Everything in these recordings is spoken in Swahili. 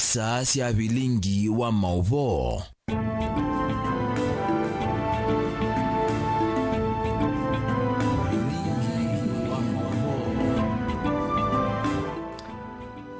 isa sia Vilingi wa Mauvoo.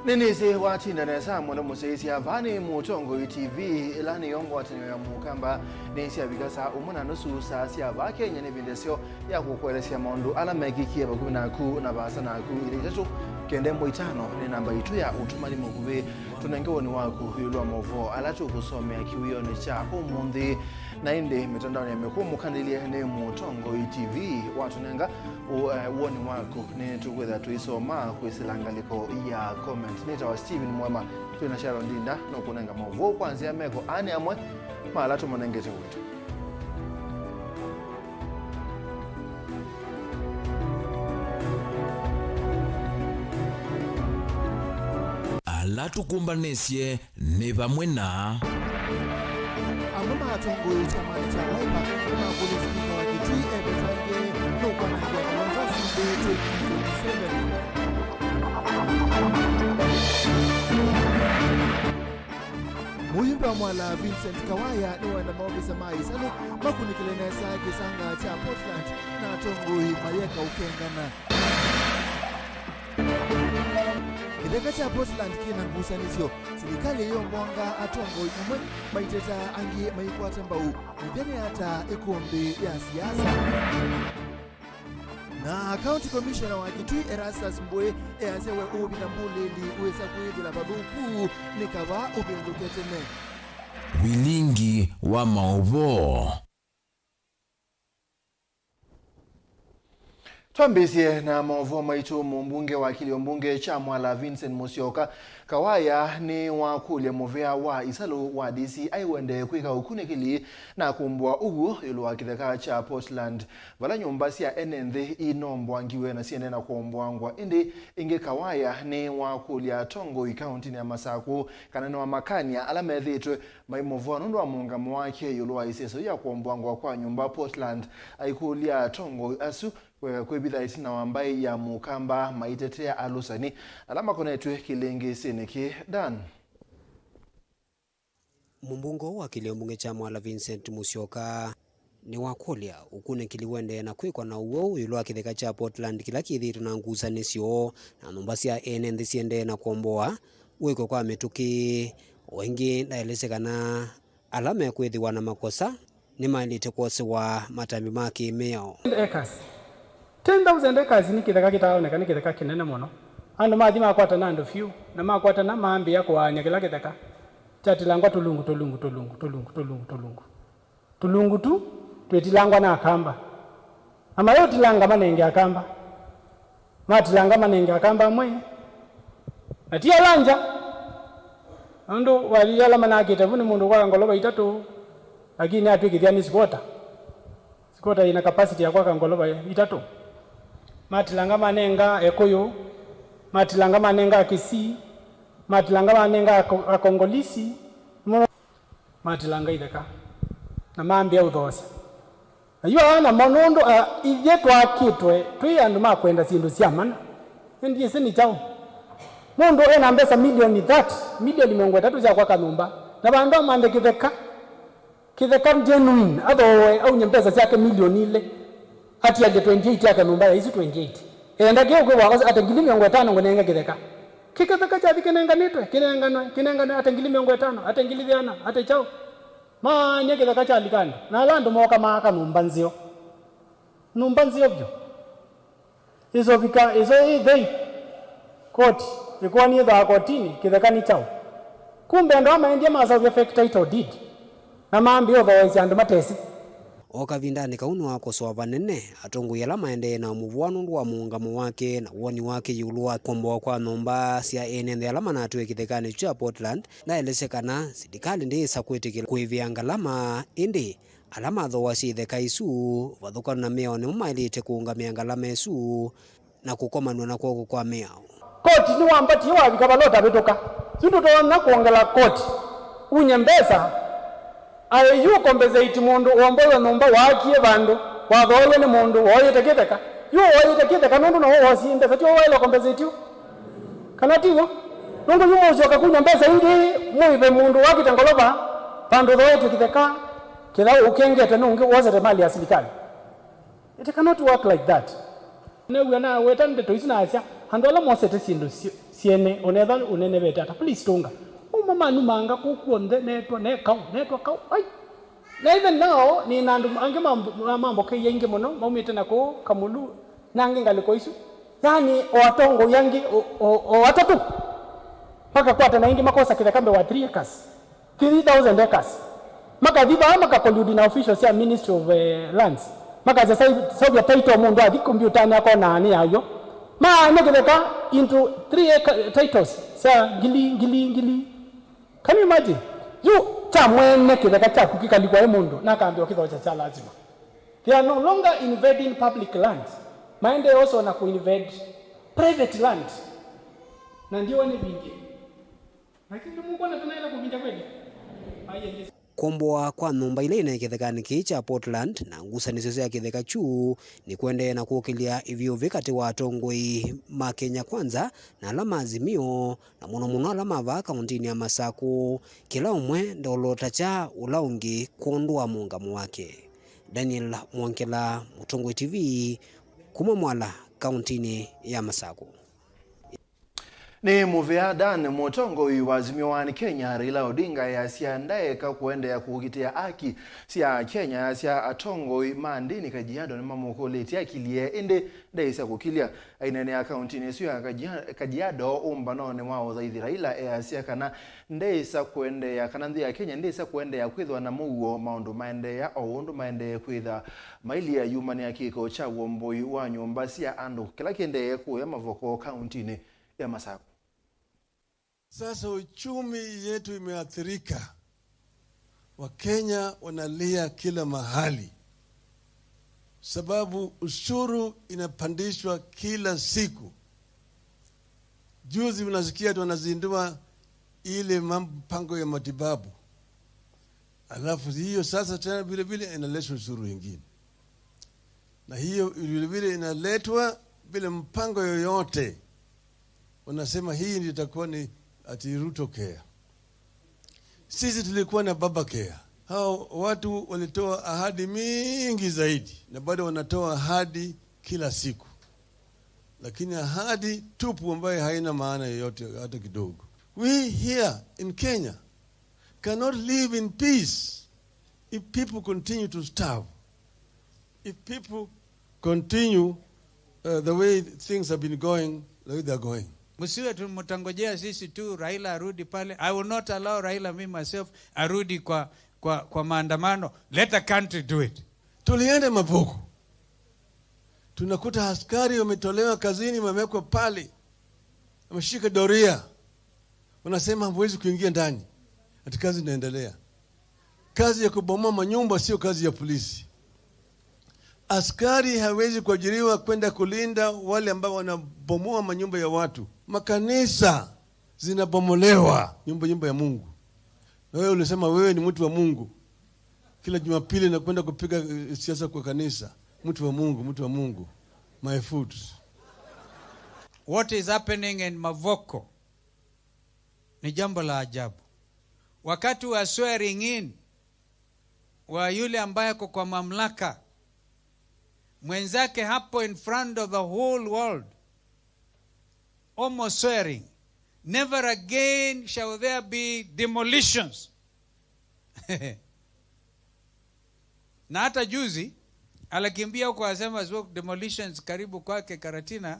Ninisi watinda nesa mwana musisi ya vani mutongo TV ilani yongo watinyo ya mukamba nisi ya bigasa umuna nusu saa siya vake nyene vindesio ya kukwelesi ya maundu ala megikie bakubina ku na basa na ku ili jacho kende mwitano ni namba itu ya utumani mkube tunengewa ni waku yulua Mauvoo alatu kusome ya kiwiyo ni cha umundi na indi mitandao ya mekumu kandilia ni mutongo TV watu nenga uoni waku ni tukweza tuisoma kuisilangaliko ya comment nita wa Steven MUEMA tuna Sharon Dinda no kunenga Mauvoo kwanzia meko ani amwe malatu manengete wetu alatu kumbanesye ne bamwe na amama atongo chamani cha Wiper na kulisimika wa kitui ebetange no kwa na kwa kwanza sinde 2027 Muyimba wa mwala Vincent Kawaya ni wanda maofisa maisale makunikilenesa kisanga cha Portland na atongo mayeka ukengana Kideka cha Portland kina ngusanisyo serikali yo mwanga atongo imwe maiteta angi maikwata mbau ndene hata ekombe ya siasa na county commissioner wa Kitui Erastus Mbwe easewe ubina mbuleli uweza kuidula babuku nikaba ubinduketene Vilingi wa Mauvoo. Twambisie na Mauvoo maitu mbunge wa akili mbunge chamwa la Vincent Musyoka Kawaya ni wakulia movea wa isalo wa DC aiwende kwika ukunekili na kumbwa ugu ilu wa kitheka cha Portland vala nyumba sia enenthi inombwa ngiwe na siende na kuombwangwa indi inge Kawaya ni wakulia tongo county ya Masaku kanano wa makania alamethitwe Mauvoo nundu wa muungamo wake ilu wa iseso ya kuombwangwa kwa nyumba Portland aikulia tongo asu kwebitha itina wambai ya mukamba maitetea alusani alama konetwe kilengi siniki Dan Mumbungo wa kiliombunge cha mwala Vincent Musyoka ni wakulia ukune kiliwende na kwikwa na uwo yulu wa kitheka cha Portland kila kithitu na ngusanisyo na numbasi ya enenthi siende na kuomboa wiko kwa mituki wengi naelesekana alama ya kwithiwa na makosa ni mailite kuosewa matambi maki meo 10,000 acres ni kitheka kitaoneka ni kitheka kinene muno andu mathi makwata na andu few na makwata na maambi ya kuanya kila kitheka chatilangwa tulungu tu twetilangwa na akamba ama yo tilanga manenge akamba matilanga manenge akamba mwe atia lanja andu waliyala manakita vuni mundu kwa ngoloba itatu lakini atwikithia ni sikota ina capacity ya kwa ngoloba itatu matilanga manenga ekoyo matilanga manenga Kisii matilanga manenga akongolisi matilanga itheka na maambi ya uthosa ayo ana monondo ije twakitwe twi andu makwenda sindu cia mana ndiye sini chao mundu ena mbesa milioni 3 cia kwa kanumba na bandu amande kitheka genuine otherwise au nyembesa zake milioni ile ati ande 28 yake numba ya hizi 28 enda kio kwa wakaza atengili 500 ngonenga kitheka kiketheka cha thikenenga nitwe kinenga atengili 500 atengili thiana ate chao manya kitheka cha likani na landu moka maka numba nzio byo izo vika izo idei koti ikwani dha kotini kitheka ni chao kumbe ndo ama india masa vya fake title deed na maambi otherwise andu matesi okavindani kaunu wako soa vanene atongo yala maende na muvuanu wa muungamo wake na uoni wake yulu wa komboa kwa nomba sia enende alama na atwe kithekani cha Portland na elesekana sidikali ndi sakwetekela kuivianga lama indi alama thowa si theka isu vathukana na meo ni umailite kuungamia ngalama isu na kukomanwa na kwoko kwa meo koti ni wambati wabika balota betoka sindu tona kuongela koti unyembesa ayu compensate mundu wombola nomba wakie bandu wathole ni mundu woyete kitheka yo woyete kitheka nundu no wosinde fatio wailo compensate kana tiwo nungu yumo usioka kunya mbesa ingi muibe mundu waki tangoloba pandu wetu kitheka kila ukengete nungu woze mali ya serikali. It cannot work like that. Newe na wetande to isina asia handola mosete sindu siene onetha unene betata please tunga mama numanga kukuonde netwa kau ai na even now ni nandu ange mambo ke yenge mono maumite nako kamulu nange ngaliko isu yani owatongo yangi o watatu paka kwata na ingi makosa kile kambe wa 3 acres 3000 acres maka diba maka koludi na officials ya Ministry of Lands maka za sababu title mundu adi computer na ko nani ayo ma negeka into 3 titles sa gili. Can you imagine? You chamwene kidaka cha kukikalikwa mundu na kaambia kidho cha lazima. They are no longer invading public land. Maende also na kuinvade private land. Na ndio wani bingi. Lakini Mungu anatunaenda kubinja kweli. Komboa kwa numba ile inekethekani kicha Portland na ngusanio cia kitheka chu ni kwende na kuokilia ivyo vikati wa tongoi ma Kenya Kwanza na alama Azimio na muno alama va kauntini ya Masako kila umwe ndolota cha ulaungi kuondwa muungamo wake. Daniel Mwankela, Mutongoi TV, Kumamwala, kauntini ya Masako. Ni muvea Dan Mutongoi wa Azimio wa Kenya Raila Odinga ya siandae ka kuende ya kugitia aki sia Kenya sia atongoi mandini Kajiado na mamoko leti akilie ende daisa kukilia ainene akaunti nesu ya Kajiado umbanone wao zaidi Raila ya sia kana ndesa kuende ya kanandi ya Kenya ndesa kuende ya kwithwa na muo maundu maende ya oundu maende kwitha maili ya yumani ya kiko cha womboi wa nyumba sia andu kila kende ku ya Mavoko kauntini ya Masako. Sasa uchumi yetu imeathirika. Wakenya wanalia kila mahali. Sababu ushuru inapandishwa kila siku. Juzi unasikia wanazindua ile mpango ya matibabu. Alafu hiyo sasa tena vile vile inaletwa ushuru mwingine. Na hiyo vile vile inaletwa bila mpango yoyote. Wanasema hii ndio itakuwa ni ati Ruto Care. Sisi tulikuwa na Baba Care. Hao watu walitoa ahadi mingi zaidi na bado wanatoa ahadi kila siku. Lakini ahadi tupu ambayo haina maana yoyote hata kidogo. We here in Kenya cannot live in peace if people continue to starve. If people continue the way things have been going, the way they are going. Msiwe tumtangojea sisi tu Raila arudi pale. I will not allow Raila me myself arudi kwa maandamano. Let the country do it. Tuliende Mauvoo. Tunakuta askari wametolewa kazini, wamewekwa pale. Wameshika doria. Wanasema hamwezi kuingia ndani. Ati kazi inaendelea. Kazi ya kubomoa manyumba sio kazi ya polisi. Askari hawezi kuajiriwa kwenda kulinda wale ambao wanabomoa manyumba ya watu. Makanisa zinabomolewa, nyumba ya Mungu. Na wewe ulisema wewe ni mtu wa Mungu. Kila Jumapili nakwenda kupiga siasa kwa kanisa. Mtu wa Mungu. My foot. What is happening in Mauvoo ni jambo la ajabu. Wakati wa swearing in wa yule ambaye kwa mamlaka mwenzake hapo in front of the whole world, almost swearing, never again shall there be demolitions. Na hata juzi alikimbia huko asema demolitions karibu kwake Karatina,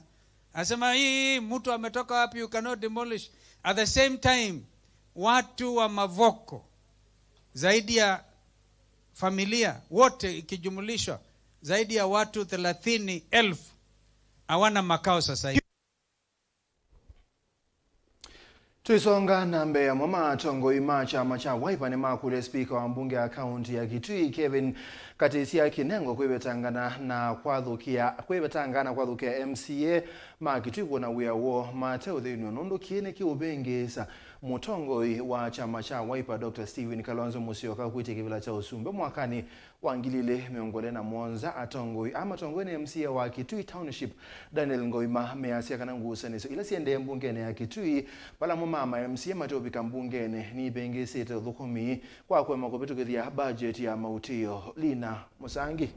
asema hii mtu ametoka wapi, you cannot demolish. At the same time watu wa Mauvoo zaidi ya familia wote ikijumulishwa zaidi ya watu 30,000 hawana makao sasa hivi. Tuisonga na Mbeya Mama Tongoi chama cha Wiper ni makule speaker wa mbunge ya kaunti ya Kitui Kevin Katisia kinengo kwebetangana na kwathukia MCA makitwibwo na wiawo Mateo thinu nondo kiene kiubengesa mutongoi wa chama cha Wiper Dr. Stephen Kalonzo Musyoka kwite kivila cha Usumbe mwakani wangilile miongole na Mwanza atongoi ni MCA wa Kitui Township Daniel Ngoima measia kana ngusaniso ila siende mbungene ya Kitui bala mama MCA matobika mbungene ni bengesete thukumi kwa kwema kubetukithia budget ya mautio Lina Musangi.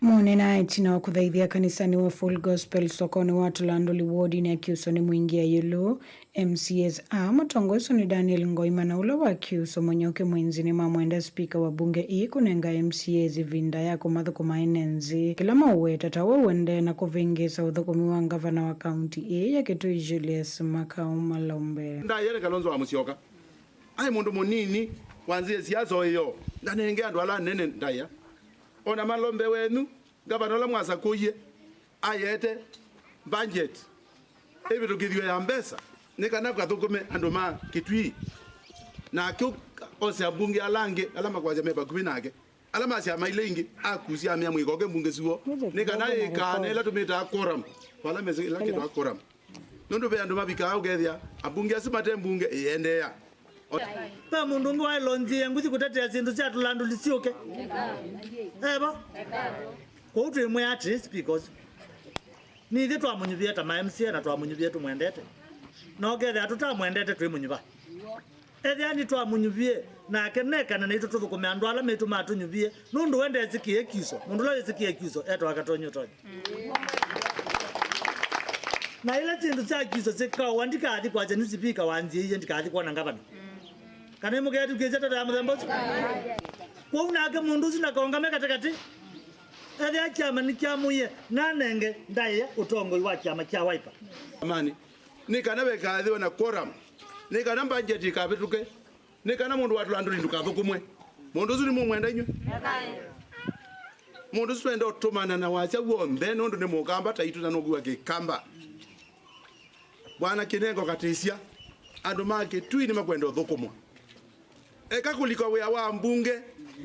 Mone na itina wa kuthaithia kanisani wa Full Gospel sokoni watu landoli wodi ni akiuso ni mwingia yulu MCS matongoso ni Daniel Ngoima na ula wa akiuso mwenyoke mwenzini mamwenda speaker wa bunge kunenga MCS vinda yako mathuko mainenzi kila mauweta tawa wende na kuvengesa uthukumi wa gavana wa county ya Kitui Julius Makau Malombe. Daniel Kalonzo wa Musyoka ai mundu munini wanzie siazo hiyo ndanenge andu ala nene ndaya ona Malombe wenu gavana la mwasa kuye ayete budget ebiru githio ya mbesa nikana kathukume andu ma Kitui na kyo ose abunge alange alama kwa jameba kubinake alama cia mailingi akusia mia mwigoge bunge suo nikana ikane la tumita quorum wala mezi la kitu quorum nundu be andu mabika ugethia abunge asimate bunge iendea pa mundu ngwa lonzie nguthi kutetea sindu cia tulandu lisioke eba ko utwe mwe at least because ni thitu amunyubie ta MCA na twamunyubie tumwendete no gethe atutamwendete twi munyuba ethiani twamunyubie na kenekana na itu tuthukume andu ala metu matunyubie nundu wende zikie kiso mundu la zikie kiso etwa akatonyo tonyo na ile tindu cia kiso zikao wandika athi kwa jeni speaker wanzie iye ndikathi kuona gavana kana mugetu kizeta ya mthembozi kwa unake mundu zina kaongame katikati ethe chama ni kyamuye nanenge ndaye utongoi wa chama cha Wiper amani nikana bekathiwe na quorum nikana budget ikabituke nikana mundu watu landu ndukathukumwe mundu zuri mumwenda inyu mundu swenda utumana na wacha wombe nundu ni mukamba taitu na nugua kikamba bwana kinengo katisia andu make tui ni makwenda uthukumwa eka kuliko wa mbunge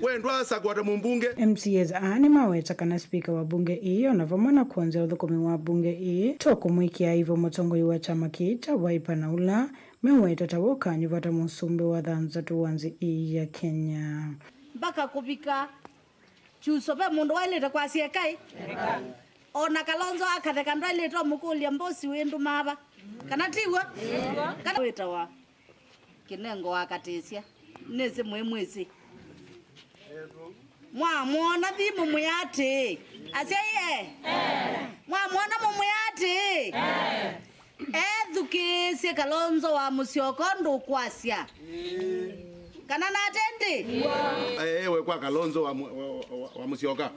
wendwa asagwata mumbunge MCS ni maweta kana speaker wa bunge iyo na vamona kuanzia uthukumi wa bunge toko mwikia hivyo mutongoi wa chama cha Wiper na ula meweta tawoka nyuvata musumbe wa dhanza tuwanzi ya Kenya mpaka kubika chusobe mundu waileta kwa siekai ona Kalonzo akatheka ndaleta mukulia mbosi wendu maba kana tiwa kana weta wa kinengo akatesia neze mwemwezi mwamona thimu muyate aseye mwamona mumuyate ethukise Kalonzo wa Musyoka ndukwasia kana natendi ewe kwa Kalonzo wa Musyoka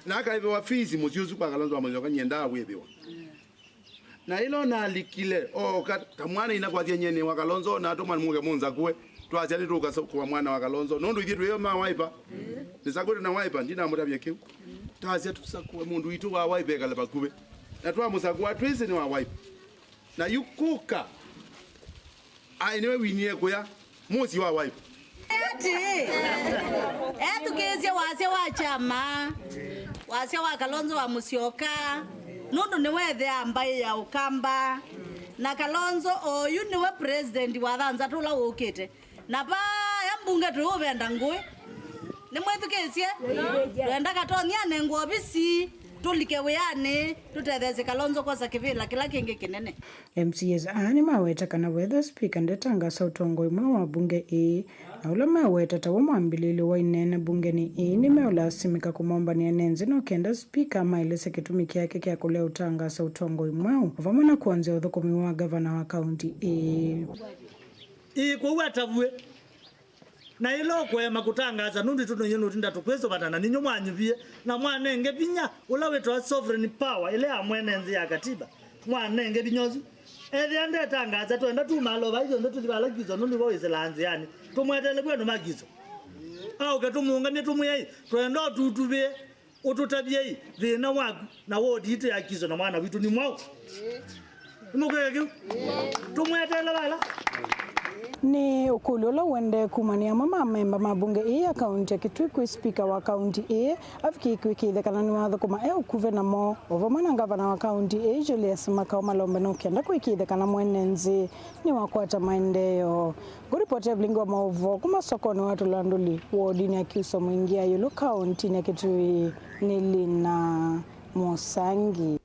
na kaibe wa fizi musiusu kwa Kalonzo wa Musyoka nyenda webewa na ilo na likile kamwana ina kwa nyene wa Kalonzo na atoma muge munza kuwe twachali tuka kwa mwana wa Kalonzo nondu ithitu yo ma Wiper nisaguri na Wiper ndina mutabye kiu twacha tusakuwe mundu itu wa Wiper kale bakube na twamusagwa twese ni wa Wiper na yukuka ainewe winie kuya musi wa Wiper tukeze wase wa chama wase wa Kalonzo wa Musyoka nundu ni wethe ambaye ya ukamba na Kalonzo oyu niwe president wa dhanza tula ukite na ba ya mbunge tuwenda ngui ni mwethukesie twenda katonia nengo bisi tulike weane tutetheze Kalonzo kwa sakivila kila kingi kinene MCS ni maweta kana weather speaker ndetanga sautongo imwe wa bunge na ula maweta tawo mwambilili wa inene bunge ni meola simika kumomba ni enenzi no kenda speaker mailese kitumiki yake kya kulea utanga sautongo imwe vamona kuanzia uthukumi wa gavana wa county kwa watabwe na ilo kwema kutangaza nundi tunonye nutinda tukwezo batana ninyo mwanyubie na mwanenge binya ula wetu wa sovereign power ile amwenenzi ya katiba mwanenge binyozi ende tangaza twenda tumaloba izo ndo tulibalagizo nundi bo iselanzi yani tumwetele bweno magizo au katumuungane tumuye twenda tutubie ututabie thina waku na wodi ite yakizo na mwana witu ni mwao mugege tumwetele bala ni ukulula wende kumania mama memba mabunge ya kaunti ya Kitui kwa speaker wa kaunti afiki kwikithe kana ni watho kuma ukuve na mo ovamana gavana wa kaunti Julius Makao Malombe no kenda kwikithe kana mwenenzi ni wakwata maendeleo guripoti Vilingi wa Mauvoo kuma sokoni watu landuli wodi ni akiuso mwingia yulu kaunti ya Kitui ni Lina Mosangi.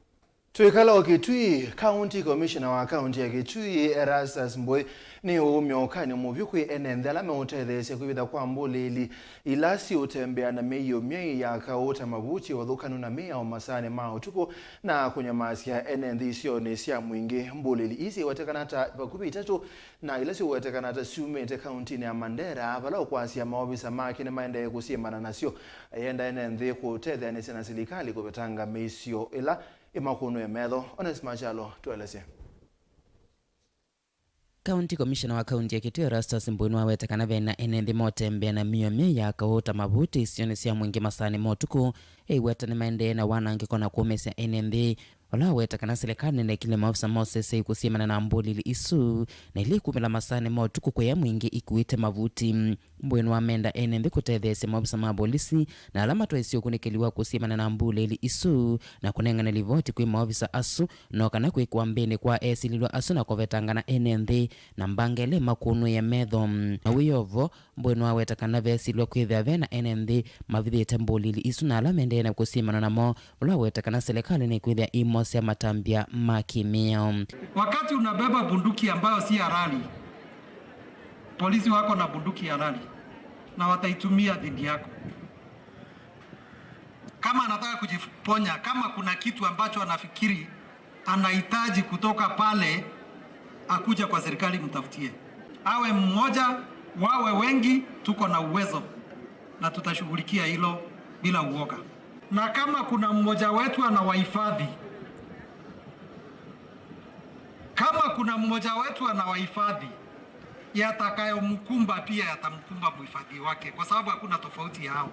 Tuikala wa Kitui, County Commissioner wa County ya Kitui Erastus Mboi ni umyokani muvyukwi enendela meutethesya kwibitha kwa mbulili ilasi utembea na meyo myei ya kauta mavuti wathukanu na meya o masane ma utuko na kunyamasya enendhisyo ni sya mwingi mbulili isi watekanata vakubi itatu na ilasi watekanata sumete county ya Mandera vala kwasya maobisa maki na maende kusiemana nasyo yenda enendhi kutethya ni sina serikali kupetanga meisyo ila imakuno ya medho Ones Machalo tueleze. County Commissioner wa County ya Kitui Erastus Mboi wawetekana vena enendhi motembea na miyomye ya kauta mavuti isione sia mwingi masani motuku weta ni maende na wanangiko na kuumesya enendhi wala wetakana serikali na kile maafisa Moses kusiemana na mbulili isu na ili kumela masani motuku kwa ya mwingi ikuite mavuti. Mboi wamenda enendhi kutethesya maafisa mabolisi na alama tuesio kunikeliwa kusiemana na mbulili isu na kunengana livoti kwa maafisa asu no kana kwa mbene kwa esililwa asu na kovetanga na enendhi na mbangele makunu ya medho na wiyovo. Mboi wawetakana vesilwa kwithia vena enendhi mavithite mbulili isu na alama ende na kusiemana na mo wala wetakana serikali ni kwithia imosia matambia makimia. Wakati unabeba bunduki ambayo si halali, polisi wako na bunduki halali na wataitumia dhidi yako. Kama anataka kujiponya, kama kuna kitu ambacho anafikiri anahitaji kutoka pale, akuja kwa serikali mtafutie. Awe mmoja, wawe wengi, tuko na uwezo na tutashughulikia hilo bila uoga. Na kama kuna mmoja wetu anawahifadhi, yatakayomkumba pia yatamkumba mhifadhi wake, kwa sababu hakuna tofauti yao.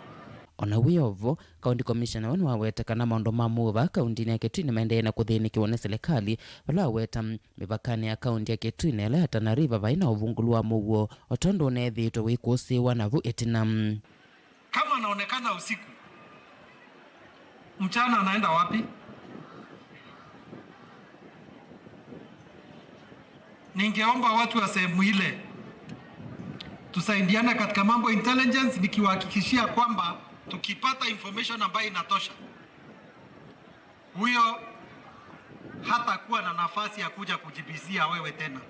Ona wiyovo, County Commissioner wanu wawetekana maondo mamuva kaunti ya Kitui na maendelea na kuthinikiwa na serikali wala weta mipakani ya kaunti ya Kitui na ile Tana River vaina uvungulu wa Mauvoo otondo nethitwe wikusiwa navu etinam. Kama anaonekana usiku, mchana anaenda wapi? Ningeomba watu wa sehemu ile tusaidiane katika mambo intelligence, nikiwahakikishia kwamba tukipata information ambayo inatosha, huyo hata kuwa na nafasi ya kuja kujibizia wewe tena.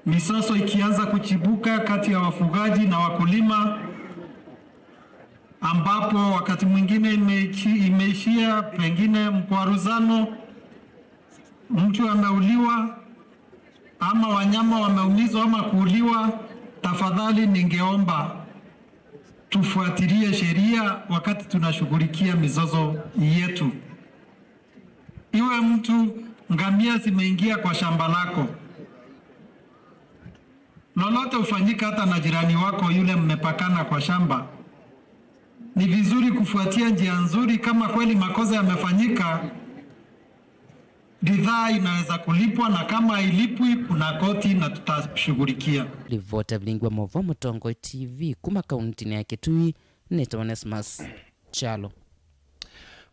Misoso ikianza kuchibuka kati ya wafugaji na wakulima, ambapo wakati mwingine imeishia pengine mkwaruzano, mtu anauliwa ama wanyama wameumizwa ama kuuliwa, tafadhali ningeomba tufuatilie sheria wakati tunashughulikia mizozo yetu. Iwe mtu ngamia zimeingia kwa shamba lako, lolote ufanyika hata na jirani wako yule mmepakana kwa shamba, ni vizuri kufuatia njia nzuri. Kama kweli makosa yamefanyika, bidhaa inaweza kulipwa, na kama hailipwi kuna koti na tutashughulikia. Livota Vilingi wa Mauvoo Mutongo TV kuma kaunti ya Kitui Neto Onesmus Chalo.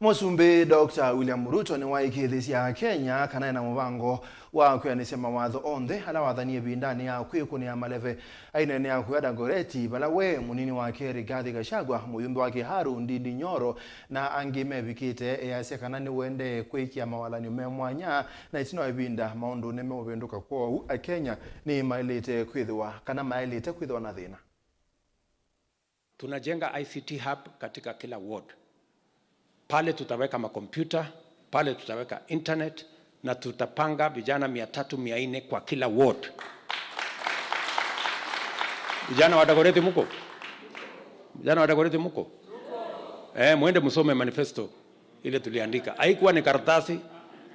Musumbi Dr. William Ruto ni waikithisia Kenya kana na mubango wa kwenisya mawatho onthe ala wathanie bindani ya kwikunia maleve ainene ya kwenda Goreti bala we munini wa Keri Gathi Gachagua muyumbi wa Kiharu Ndindi Nyoro na angime bikite yasya kana ni wende kwikia mawalanio memwanya na itino ibinda maundu neme ubenduka kwa Kenya ni mailite kwithwa kana mailite kwithwa na thina. Tunajenga ICT hub katika kila ward. Pale tutaweka makompyuta, pale tutaweka internet na tutapanga vijana 300-400 kwa kila ward. Vijana wa Dagoretti muko? Vijana wa Dagoretti muko? Muende musome manifesto ile tuliandika. Haikuwa ni karatasi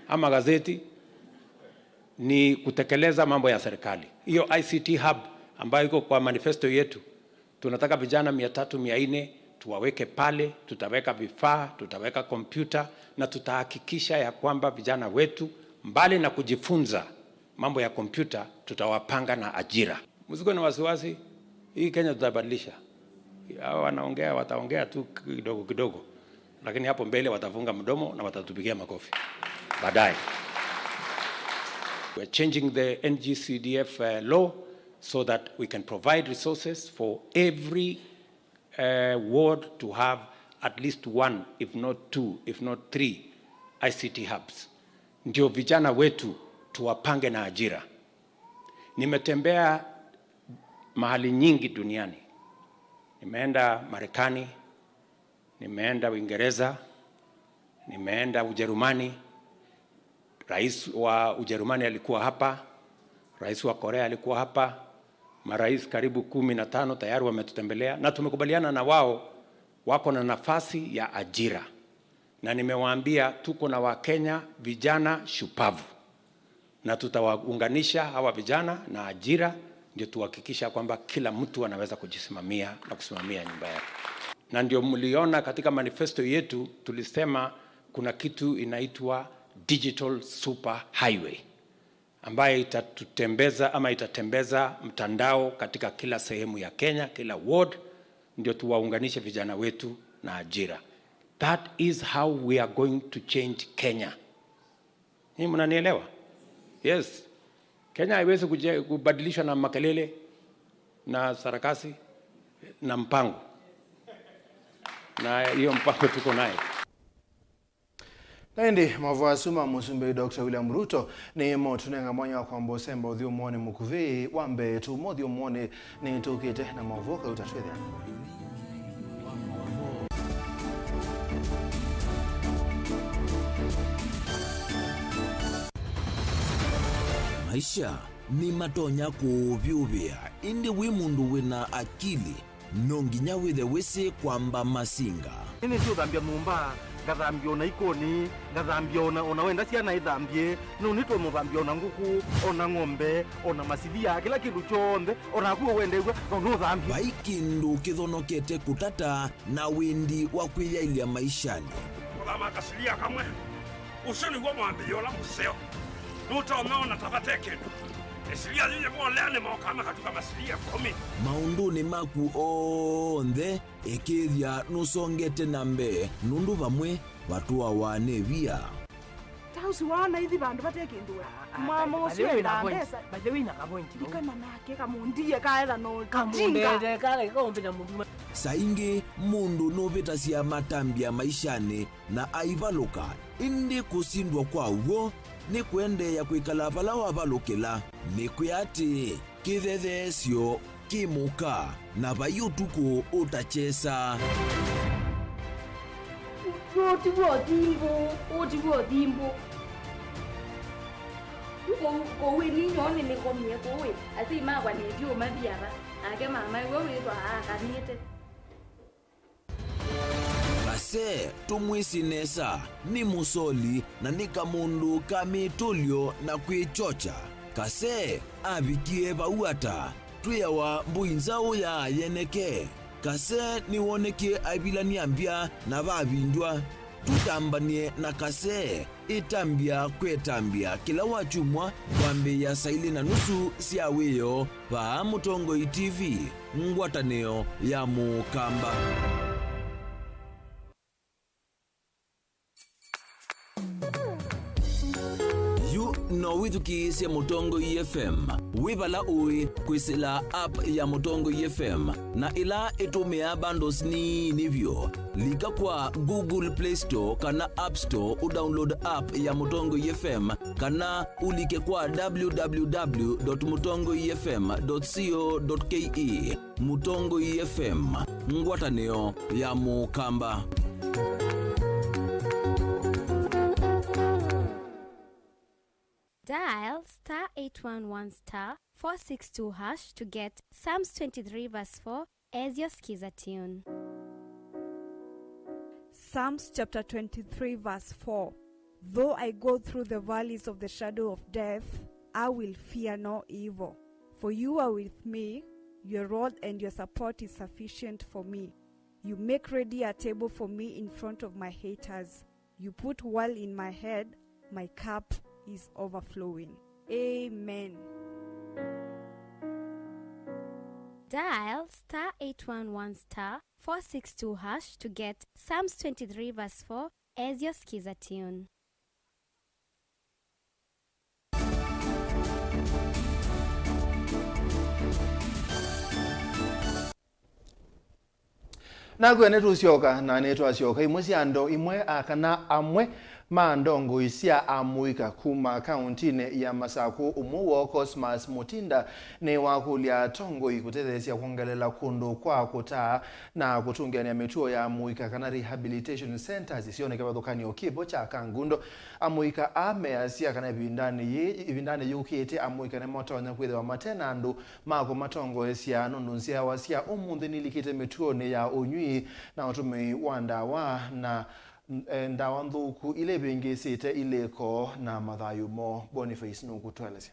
ama gazeti, ni kutekeleza mambo ya serikali. Hiyo ICT hub ambayo iko kwa manifesto yetu, tunataka vijana 300-400 tuwaweke pale, tutaweka vifaa, tutaweka kompyuta na tutahakikisha ya kwamba vijana wetu mbali na kujifunza mambo ya kompyuta, tutawapanga na ajira. Msikuwe na wasiwasi, hii Kenya tutabadilisha. Hao wanaongea wataongea tu kidogo kidogo, lakini hapo mbele watafunga mdomo na watatupigia makofi baadaye. We're changing the NGCDF law so that we can provide resources for every ward to have at least one, if not two, if not three ICT hubs. Ndio vijana wetu tuwapange na ajira. Nimetembea mahali nyingi duniani. Nimeenda Marekani, nimeenda Uingereza, nimeenda Ujerumani. Rais wa Ujerumani alikuwa hapa, rais wa Korea alikuwa hapa, marais karibu 15 tayari wametutembelea na tumekubaliana na wao wako na nafasi ya ajira. Na nimewaambia tuko na Wakenya vijana shupavu na tutawaunganisha hawa vijana na ajira, ndio tuhakikisha kwamba kila mtu anaweza kujisimamia na kusimamia nyumba yake. Na ndio mliona katika manifesto yetu tulisema kuna kitu inaitwa digital super highway ambayo itatembeza mtandao katika kila sehemu ya Kenya, kila ward, ndio tuwaunganishe vijana wetu na ajira. That is how we are going to change Kenya. Hii mnanielewa? Yes. Kenya haiwezi kubadilishwa na makelele na sarakasi na mpango. Na hiyo mpango tuko naye. Naindi Mauvoo asuma musumbe Dr. William Ruto ni motunenga mwanya kwa mbosemba uthio mwone mukuvi wambe tu mothio mwone ni tukite na Mauvoo ka utatwethia. Maisha ni matonya kuvyuvia indi wi mundu wina akili nonginya withe wisi kwamba masinga. Nini sio dhambia mumba, gathambia ona ikoni, gathambia ona wenda ciana ithambie, no nitwe muthambia ona nguku, ona ng'ombe, ona masidia, kila kindu chonde, ona kuo wendegwe, no thambia. Baikindu kithonokete kutata na windi wa kwiyailia maishani. Kudama kasilia kamwe, usini wa mwambia ola museo. Nuta umeona tabateke. Esilia zinye kwa leane maokama katika masilia 10. Maunduni maku onthe ekithia nusongete nambe nundu bamwe watu wawane via. Tausi wana hithi bandu bateke ndua. Mama oswe na pesa. Badewi na kapointi. Dikana nake kamundie kaela no. Kamundie kale kombe na mundu. Saingi mundu novita cia matambia maishani na aivaluka indi kusindwa kwa uo ni kwende ya kuikala pala wavalukila ni kuyati kithethesyo kimuka na bayutuku utachesa. Otibuo dimbo. Kowe ni nyone ni komye kowe. Ati magwa ni dio mabiara. Ake mama wewe kwa kanite. Kase tumwisi nesa ni musoli na nika mundu kamitulio na kwichocha. Kase abikie bauata tuyawa mbuinzao ya yeneke. Kase ni woneke abilani ambia na babindwa. Tutambanie na kase itambia kwetambia kila wachumwa wambe ya saili na nusu siaweyo pa Mutongo TV ngwataneo ya Mukamba. No withuki cia Mutongo FM wibala ui kwisila app ya Mutongo FM na ila itumia bundles ni nivyo lika kwa Google Play Store kana App Store udownload app ya Mutongo FM kana ulike kwa www.mutongofm.co.ke. Mutongo FM ngwataneo ya Mukamba. Dial *811*462# to get Psalms 23 verse 4 as your skiza tune. Psalms chapter 23 verse 4. Though I go through the valleys of the shadow of death, I will fear no evil. For you are with me, your rod and your support is sufficient for me. You make ready a table for me in front of my haters. You put oil in my head, my cup is overflowing. Amen. Dial *811*462# to get Psalms 23 verse 4 as your skiza tune. Nagwene tusioka na netu asioka imusi ando imwe akana amwe mandongo isia amuika kuma kauntine ya Masaku umuwo Cosmas Mutinda ne wakulia tongo ikutethesia kuongelela kundu kwa kutaa na kutungania mituo ya amuika kana rehabilitation centers isione kama dhukani okibo cha kangundo amuika ameasia kana ibindani yukite amuika ne motonya kwithe wa matenandu mako matongo esia nundunsia wasia umundi nilikite mituo ne ya unyui na utume wandawa na ndawa nthuku ile bingisite ileko na mathayumo. Boniface nukutwelesya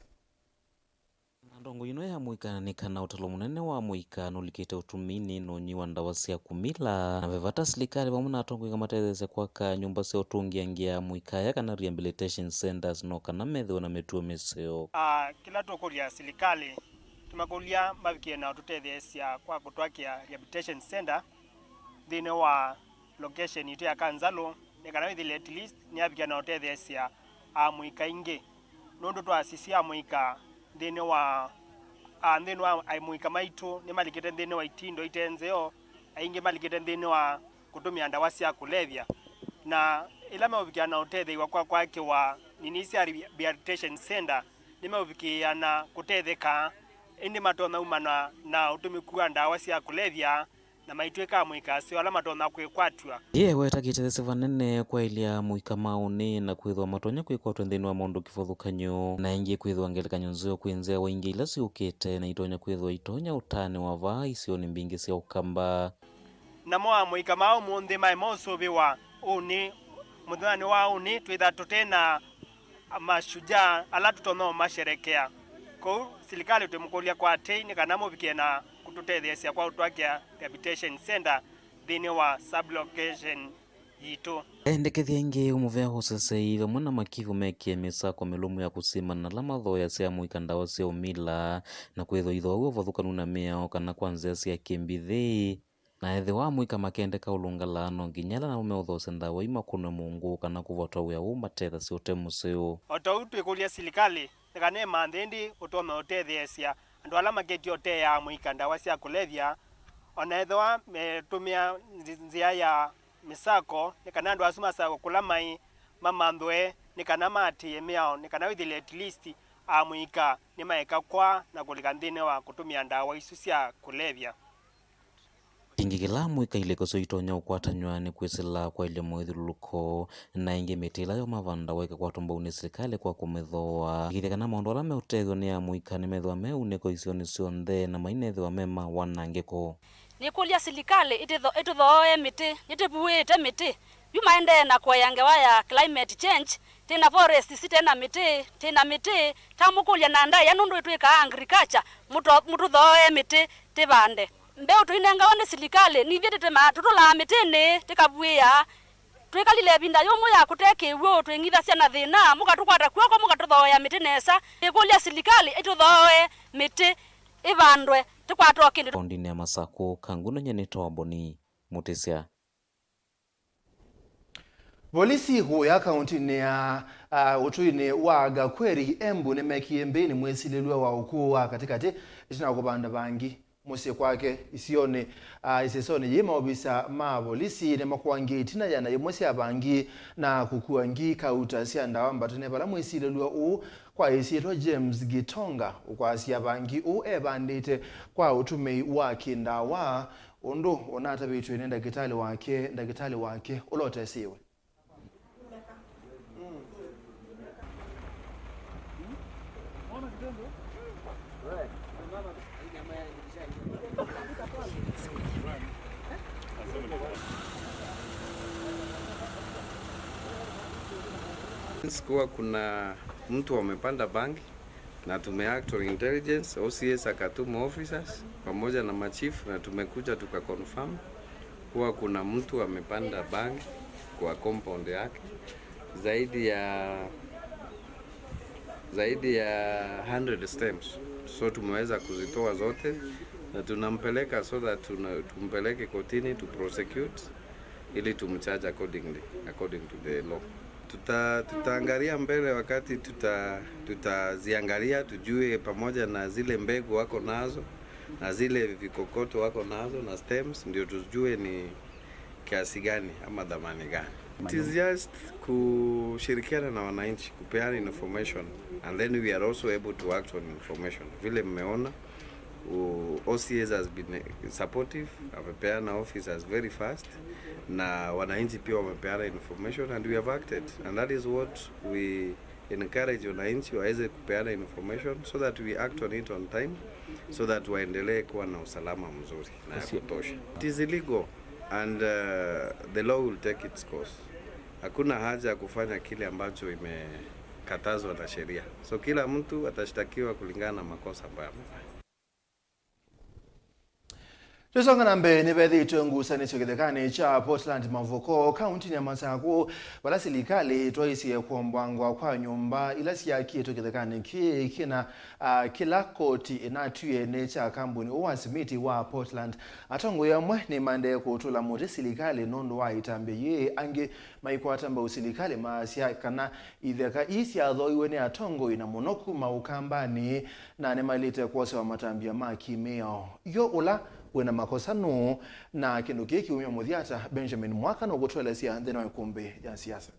ndongo ino ya muikanikana utalo munene wa muikano likite utumini nonyi wa ndawa cia kumila na vevata silikali vamwe na atongo ikamatethesya kwaka nyumba cia utungiangia muikaya kana rehabilitation centers no kana methiwa na mituo miseo. Kila tukuria silikali tumakulia mavikie na tutethesya kwa kutwakia rehabilitation center thine wa location itu ya Kanzalo nekana withile at least ni abikia na utethesia amuika ingi nundu twasisia amuika thine wa amuika maitu ni malikite thine wa itindo itenzeo aingi malikite thine wa kutumia ndawa cia kulevya na ila mabikia na utethewa kwake wa ninisia rehabilitation center ni mabikia na kutetheka indi matona umana na utumikuwa ndawa cia kulevya na maitweka muika sio ala matona kwikwatwa wetakite sivanene kwa ilia muika mauni na kwithwa matonya kwikwatwa nthini wa mundu kifuthukanyo na ingi kwithwa ngelekanyo nzio kwinzea waingi ila siukite na itonya kwithwa itonya utani wa vaa isio ni mbingi cia ukamba na moa muika mao munthi mai mosubiwa uni muthani wa uni twitha tutena mashujaa ala tutono masherekea ko silikali tumukulia kwa teini kana mubikie na kututethesia kwa utwakia rehabilitation center thini wa sublocation yitu endekethia ingi umuvea hosesei vamwe na makivu mekie misako milumu ya kusima na lama thoya cia muika ndawa cia umila na kwithwa itho vathukanu na miao kana kwanzia cia kimbithi na ethi wa muika makendeka ulungalano nginyala na umeothose ndawa imakunwe mungu kana kuvotwa wia umatetha cia utemuseo oto utwikulia silikali nekane manthindi utome utethesia andu ala maketio te ya muika ndawa cia kulevya onaethwa metumia nzia ya misako nikana andu asuma sako kulamai mamandwe nikana mati miao nikana withile at least amuika ni maeka kwa na kulika nthini wa kutumia ndawa isu cia kulevya ingigila muika ile koso itonya ukwatanywa ni kwisila kwa ile mwithuluko na ingi mitila yo mavanda weka kwa tombauni serikali kwa kumethoa igithekana maundu ala meutethwa ni ya muika ni methwa meuneko isioni cionthe na mainethwa mema wanangiko ni kulia serikali ituthoe miti nitibuite miti yumaende na kwa yangewa ya climate change tena forest sitena miti tamukulia na ndai yanundu itwika agriculture mutu thoe miti tibande mbeu tuinenga one silikali ni vyete ma tutula mitini tikabuia twikalile binda yomo ya kuteke wo twingitha cia na thina mukatukwata kwako mukatuthoya miti nesa ikulia silikali ituthoe miti ivandwe tukwatwa kindu kondini ya Masako kanguno nyenito waboni mutisia Polisi huya kauntini ya utuini wa Gakweri Embu nimekiembeni mwesililwe wa ukuu wa katikati itina kubanda bangi musi kwake isione isesone yema obisa ma polisi ne makwangi tina yana yemosi abangi na kukuangi kauta sia ndawa mbatone bala mwesililwe u kwa isiro James Gitonga ukwasi abangi u ebandite kwa utume wa kindawa ondo onata bitu ine ndagitali wake ulotesiwe Kuwa kuna mtu amepanda bangi na tumeact on intelligence, OCS akatuma officers pamoja na machifu na tumekuja tukaconfirm kuwa kuna mtu amepanda bangi kwa compound yake zaidi ya 100 stems. So tumeweza kuzitoa zote na tunampeleka so that tumpeleke kotini to prosecute ili tumcharge according to the law. Tutaangalia mbele wakati tutaziangalia tujue pamoja na zile mbegu wako nazo na zile vikokoto wako nazo na stems, ndio tujue ni kiasi gani ama dhamani gani. It is just kushirikiana na wananchi kupeana information, and then we are also able to act on information. Vile mmeona OCS has been supportive, amepeana officers very fast, na wananchi pia wamepeana information and we have acted, and that is what we encourage wananchi waweze kupeana information so that we act on it on time, so that waendelee kuwa na usalama mzuri na ya kutosha. It is illegal and the law will take its course. Hakuna haja ya kufanya kile ambacho imekatazwa na sheria, so kila mtu atashtakiwa kulingana na makosa ambayo amefanya. Tusonga na mbele bethi tungusa chokethekani cha Portland Mauvoo county ya Masako wala serikali twaisiye kuombwangwa kwa nyumba ila siaki chokethekani kina kila koti inatuye necha kambuni owasimiti wa Portland atongo yamwe ni mande kutula muti serikali nondo wa itambe ye ange maikwata mba serikali masia kana itheka isia thoiwe ni atongo ina monoku maukambani na ne malite kwose wa matambia makimeo yo ula wena makosa no na kindu kiki umya muthiata Benjamin Mwaka no gutwelesia thina wa kumbi ya siasa.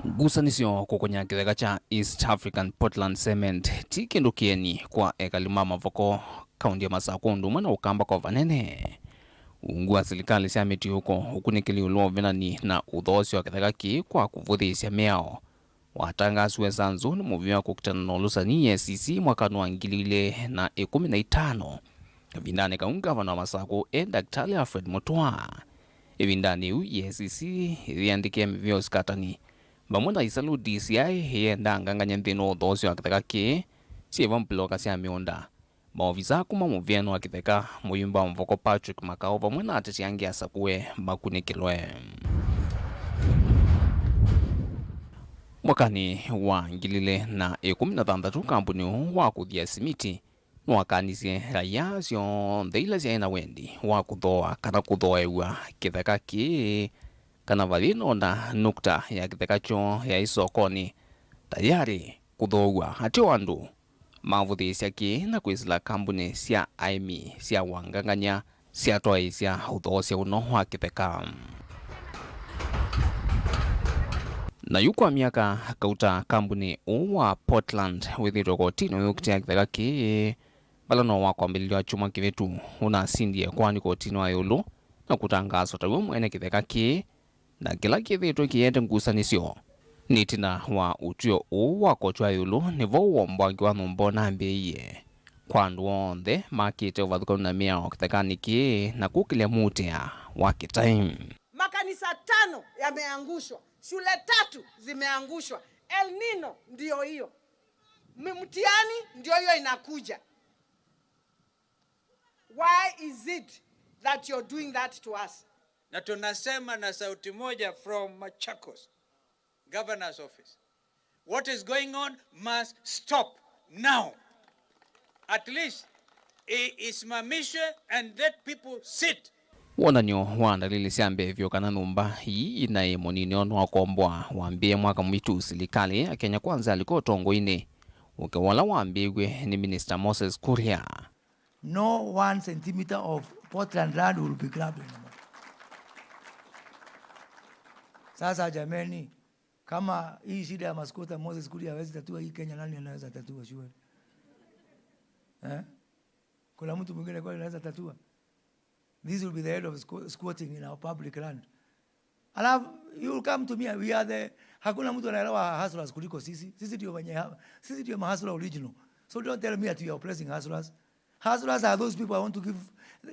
Gusanisio kukonya kitheka cha East African Portland Cement ti kindu kieni kwa ekalima Mauvoo kaunti ya Masako ndumana ukamba kwa vanene. Ungua serikali cia miti huko hukunikili ulo venani na uthosi wa kitheka ki kwa kuvuthisya miao. Watangazwe zanzu ni muvia kukutana na olusani EACC mwaka wa 2015. Vindani kaungavana wa Masako Daktari Alfred Mutua. Vindani EACC viandike mvio skatani. Bamuna isalu DCI yenda nganganya nthino uthosi wa kitheka ki sieva mploka cia mionda. Maovisa kuma muviano wa kitheka muyumba wa Mauvoo Patrick Makao bamuna atetiangia sakue makunikilwe. Mwakani wa 2016 kampuni wa kuthia simiti nwakanisie raia cio ntheila cia ina wendi wa kuthoa kana kuthoewa kitheka ki kana valino na nukta ya kitheka cho ya isokoni tayari kuthoa atio andu mavuthisya ki na kwisila kampuni cia aimi cia wanganganya cia toaisya uthoosya uno wa kitheka. Na yukwa miaka kauta kampuni uwa Portland withirwa kotini yukitia kitheka ki balano wa kwambilio chuma kivetu unasindie kwani kotini wa yulu na kutangazo tawe mwene kitheka ki na kila kithitwe kiende ngusanisio nitina wa utio uwa kochwa yulu nivo uombwangi wa numbo na mbeiye kwa andu onthe makite uvathukanu na miao kithekani ki na kukile mutia wa kitime. Makanisa 5 yameangushwa, shule 3 zimeangushwa. El Nino ndio hiyo, mtihani ndio hiyo inakuja. Why is it that you're doing that to us? Na tunasema na sauti moja from Machakos Governor's Office, what is going on must stop now. At least isimamishwe and let people sit. Wonanyo waandalili siambe vyo kana numba hii inae monini ono wakombwa waambie mwaka mwitu serikali ya Kenya Kwanza aliko tongo ine ukewala waambigwe ni Minister Moses Kuria. No 1 centimeter of Portland land will be grabbed anymore. Sasa jameni, kama hii shida ya maskota Moses Kuria hawezi tatua hii Kenya, nani anaweza tatua shule? Kuna mtu mwingine kwa anaweza tatua? This will be the end of squatting in our public land. Alafu you will come to me, we are the hakuna mtu anaelewa hustlers kuliko sisi. Sisi ndio wenye sisi ndio mahustlers original. So don't tell me that you are oppressing hustlers. Hustlers are those people I want to give.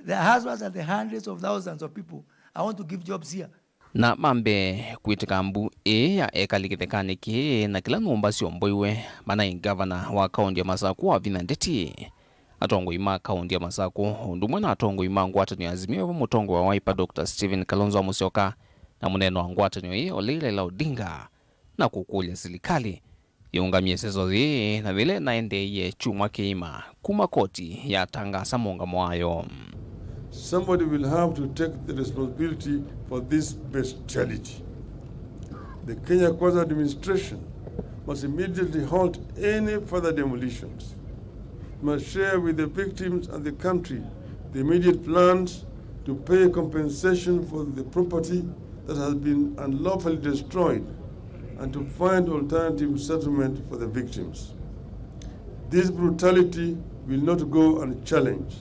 The hustlers are the hundreds of thousands of people I want to give jobs here. Na mambe kuitika mbu ya ekalikithekani ki na kila numba siomboiwe mana governor wa kaunti ya Masako wa Vinandeti. Atongo ima kaunti ya Masako ndumwe na atongo ima ngwatanio azimio wa mutongo wa Wiper Dr. Stephen Kalonzo wa Musyoka na muneno wa ngwatanio hii Raila Odinga na kukulia serikali iungamie sezo thi na vile naendeye chuma kiima kuma koti ya tangasa mongamo wayo. Somebody will have to take the responsibility for this bestiality. The Kenya Kwanza administration must immediately halt any further demolitions. Must share with the victims and the country the immediate plans to pay compensation for the property that has been unlawfully destroyed and to find alternative settlement for the victims. This brutality will not go unchallenged.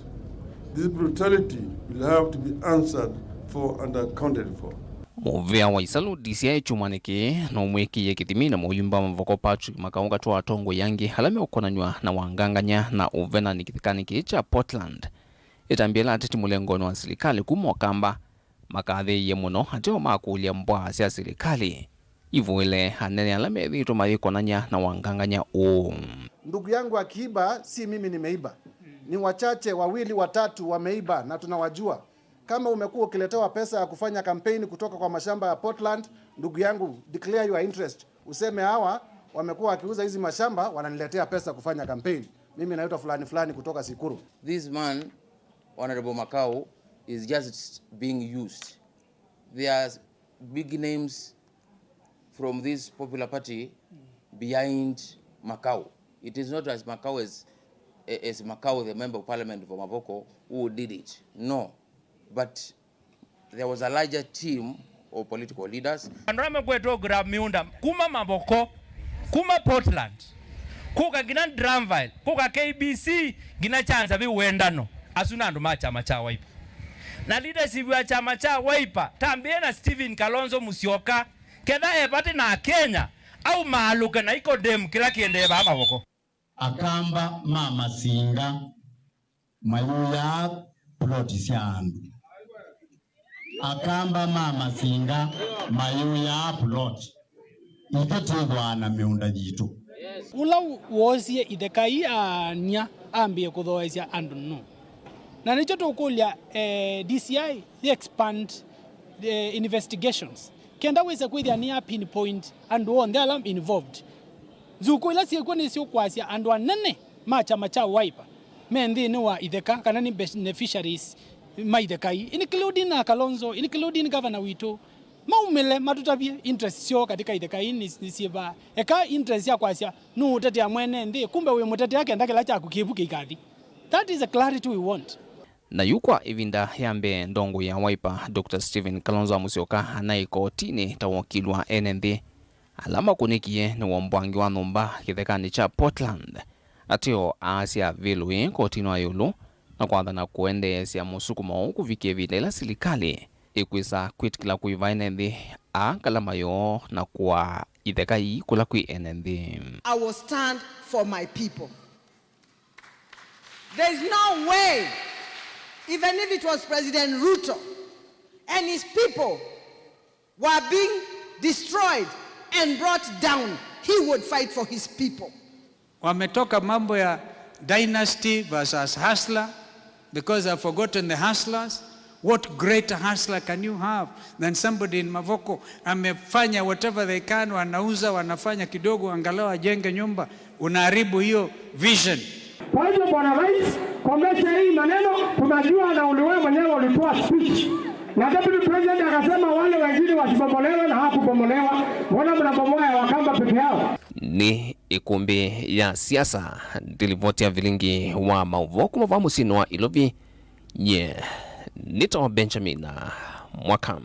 This brutality will have to be answered for and accounted for. Muvea wa isalu DCI chumaniki na umweki ye kitimina muyumba mvoko Patrick Makaunga tuwa tongo yangi halame ukonanywa na wanganganya na uvena nikithikani cha Portland. Itambiela atiti mulengoni wa serikali kumokamba makadhi ye muno ateo makulia mbwa ya serikali. Ivu ile hanene alame vitu marikonanya na wanganganya Ndugu yangu akiiba si mimi nimeiba. Ni wachache, wawili, watatu wameiba na tunawajua. Kama umekuwa ukiletewa pesa ya kufanya kampeni kutoka kwa mashamba ya Portland, ndugu yangu, declare your interest. Useme hawa wamekuwa wakiuza hizi mashamba wananiletea pesa kufanya kampeni. Mimi naitwa fulani kutoka Sikuru. This man, Honorable Makau, is just being used. There are big names from this popular party behind Makau. It is not as Makau as Makau, the member of parliament for Mavoko, who did it. No. But there was a larger team of political leaders. Andrame kwetu grab miunda kuma Mavoko, kuma Portland, kuka gina Dramville, kuka KBC gina chanza vi uendano. Asuna nduma chama cha Wiper. Na leadership ya chama cha Wiper tambie na Stephen Kalonzo Musyoka kedha epati na Kenya au maaluka na iko dem kila kiende ba Mavoko. Akamba mama singa mayuya ploti syandu. Akamba mama singa mayuya ploti. Itetegwa na miunda jitu. Ula wozie idekai anya ambie kuthoesia andu no. Na nicho tukulia DCI they expand the investigations. Kenda weza kwithia ni pinpoint and on the alarm involved. Zuko ila siekuwa ni sio kwasia and wanene chama cha Wiper. Mendi ni wa ideka kana ni beneficiaries maidekai including na Kalonzo, including governor Wito. Maumele matutabie interest sio katika idekai ni siba. Eka interest ya kwasia no utete ya mwene ndi kumbe we mutete yake ndake lacha kukibuka ikadhi. That is the clarity we want. Na yukwa ivinda yambe ndongo ya Wiper Dr. Stephen Kalonzo Musyoka anaiko tini tawakilwa NND alama kunikie ni wambwangi wa numba kithekani cha Portland atio asia vilui kotino ayulu na kwanza na kuendeesya musukumo kuvikie vile la serikali ikwisa kwitikila kuiva NND kalama yo na kwa ithekai kula kui NND. I will stand for my people. There is no way, even if it was President Ruto and his people were being destroyed and brought down, he would fight for his people. Wametoka mambo ya dynasty versus hustler because I've forgotten the hustlers. What greater hustler can you have than somebody in Mavoko amefanya whatever they can, wanauza, wanafanya kidogo angalau ajenge nyumba, unaharibu hiyo vision. Kwa hivyo Bwana Rais, komesha hii maneno, tunajua na uliwe mwenyewe ulitoa speech. Na deputy president akasema wale wengine wasibomolewe na hakubomolewa. Mbona mnabomoa ya Wakamba peke yao? Ni ikumbi ya siasa dilivotia Vilingi wa Mauvoo kumavamu sino wa Ilovi nye Nito Benjamin Mwakam.